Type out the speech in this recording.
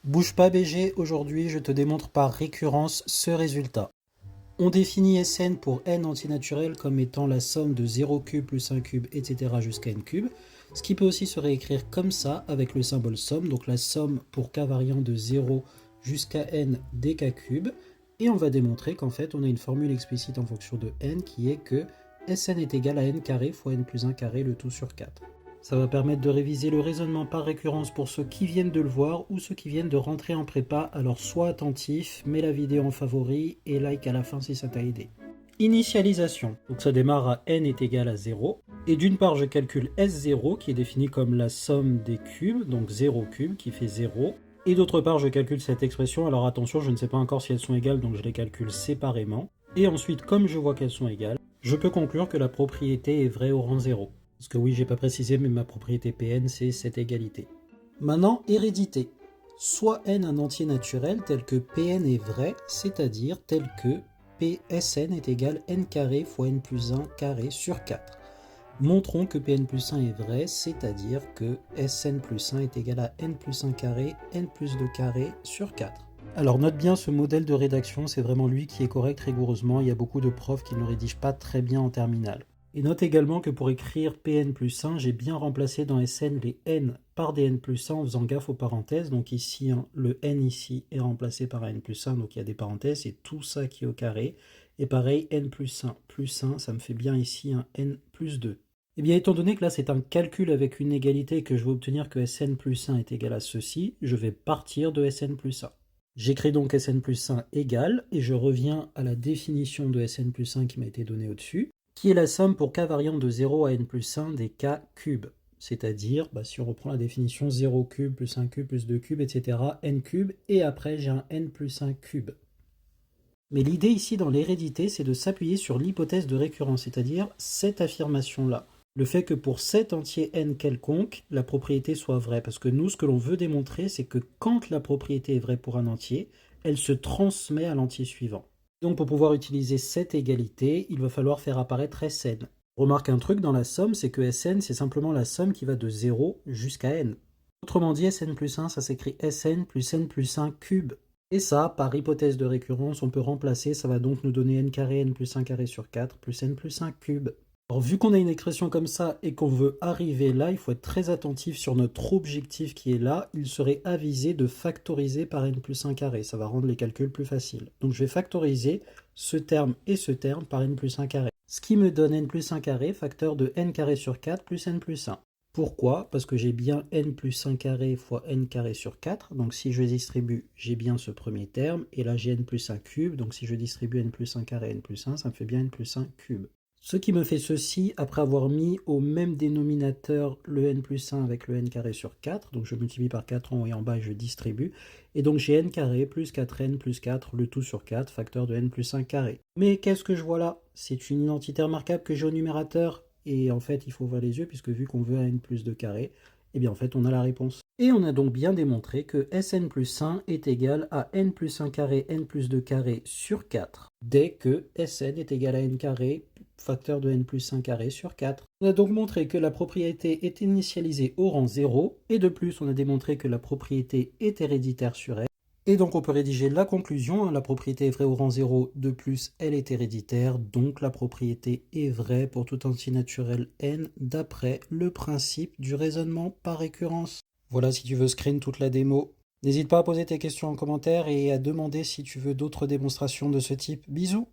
Bouge pas BG, aujourd'hui je te démontre par récurrence ce résultat. On définit Sn pour n antinaturel comme étant la somme de 0 cube plus 1 cube, etc. jusqu'à n cube, ce qui peut aussi se réécrire comme ça avec le symbole somme, donc la somme pour k variant de 0 jusqu'à n dk cube, et on va démontrer qu'en fait on a une formule explicite en fonction de n qui est que Sn est égal à n carré fois n plus 1 carré le tout sur 4. Ça va permettre de réviser le raisonnement par récurrence pour ceux qui viennent de le voir ou ceux qui viennent de rentrer en prépa, alors sois attentif, mets la vidéo en favori et like à la fin si ça t'a aidé. Initialisation, donc ça démarre à n est égal à 0, et d'une part je calcule S0 qui est défini comme la somme des cubes, donc 0 cube qui fait 0, et d'autre part je calcule cette expression, alors attention je ne sais pas encore si elles sont égales donc je les calcule séparément, et ensuite comme je vois qu'elles sont égales, je peux conclure que la propriété est vraie au rang 0. Parce que oui, j'ai pas précisé, mais ma propriété Pn, c'est cette égalité. Maintenant, hérédité. Soit n un entier naturel tel que Pn est vrai, c'est-à-dire tel que Psn est égal n carré fois n plus 1 carré sur 4. Montrons que Pn plus 1 est vrai, c'est-à-dire que Sn plus 1 est égal à n plus 1 carré, n plus 2 carré sur 4. Alors note bien ce modèle de rédaction, c'est vraiment lui qui est correct rigoureusement, il y a beaucoup de profs qui ne le rédigent pas très bien en terminale. Et note également que pour écrire Pn plus 1, j'ai bien remplacé dans Sn les n par des n plus 1 en faisant gaffe aux parenthèses. Donc ici, le n ici est remplacé par un n plus 1, donc il y a des parenthèses, et tout ça qui est au carré. Et pareil, n plus 1, ça me fait bien ici un n plus 2. Et bien étant donné que là c'est un calcul avec une égalité et que je veux obtenir que Sn plus 1 est égal à ceci, je vais partir de Sn plus 1. J'écris donc Sn plus 1 égale, et je reviens à la définition de Sn plus 1 qui m'a été donnée au-dessus, qui est la somme pour k variant de 0 à n plus 1 des k cubes. C'est-à-dire, si on reprend la définition 0 cube plus 1 cube plus 2 cubes, etc., n cube, et après j'ai un n plus 1 cube. Mais l'idée ici dans l'hérédité, c'est de s'appuyer sur l'hypothèse de récurrence, c'est-à-dire cette affirmation-là. Le fait que pour cet entier n quelconque, la propriété soit vraie. Parce que nous, ce que l'on veut démontrer, c'est que quand la propriété est vraie pour un entier, elle se transmet à l'entier suivant. Donc pour pouvoir utiliser cette égalité, il va falloir faire apparaître Sn. Remarque un truc dans la somme, c'est que Sn, c'est simplement la somme qui va de 0 jusqu'à n. Autrement dit, Sn plus 1, ça s'écrit Sn plus n plus 1 cube. Et ça, par hypothèse de récurrence, on peut remplacer, ça va donc nous donner n carré, n plus 1 carré sur 4, plus n plus 1 cube. Alors vu qu'on a une expression comme ça et qu'on veut arriver là, il faut être très attentif sur notre objectif qui est là. Il serait avisé de factoriser par n plus 1 carré. Ça va rendre les calculs plus faciles. Donc je vais factoriser ce terme et ce terme par n plus 1 carré. Ce qui me donne n plus 1 carré, facteur de n carré sur 4 plus n plus 1. Pourquoi? Parce que j'ai bien n plus 1 carré fois n carré sur 4. Donc si je distribue, j'ai bien ce premier terme. Et là j'ai n plus 1 cube. Donc si je distribue n plus 1 carré, n plus 1, ça me fait bien n plus 1 cube. Ce qui me fait ceci après avoir mis au même dénominateur le n plus 1 avec le n carré sur 4. Donc je multiplie par 4 en haut et en bas et je distribue. Et donc j'ai n carré plus 4n plus 4, le tout sur 4, facteur de n plus 1 carré. Mais qu'est-ce que je vois là? C'est une identité remarquable que j'ai au numérateur. Et en fait, il faut ouvrir les yeux puisque vu qu'on veut un n plus 2 carré, eh bien en fait on a la réponse. Et on a donc bien démontré que Sn plus 1 est égal à n plus 1 carré, n plus 2 carré sur 4, dès que Sn est égal à n carré, facteur de n plus 1 carré sur 4. On a donc montré que la propriété est initialisée au rang 0, et de plus on a démontré que la propriété est héréditaire sur n. Et donc on peut rédiger la conclusion, la propriété est vraie au rang 0, de plus elle est héréditaire, donc la propriété est vraie pour tout entier naturel n d'après le principe du raisonnement par récurrence. Voilà si tu veux screen toute la démo. N'hésite pas à poser tes questions en commentaire et à demander si tu veux d'autres démonstrations de ce type. Bisous!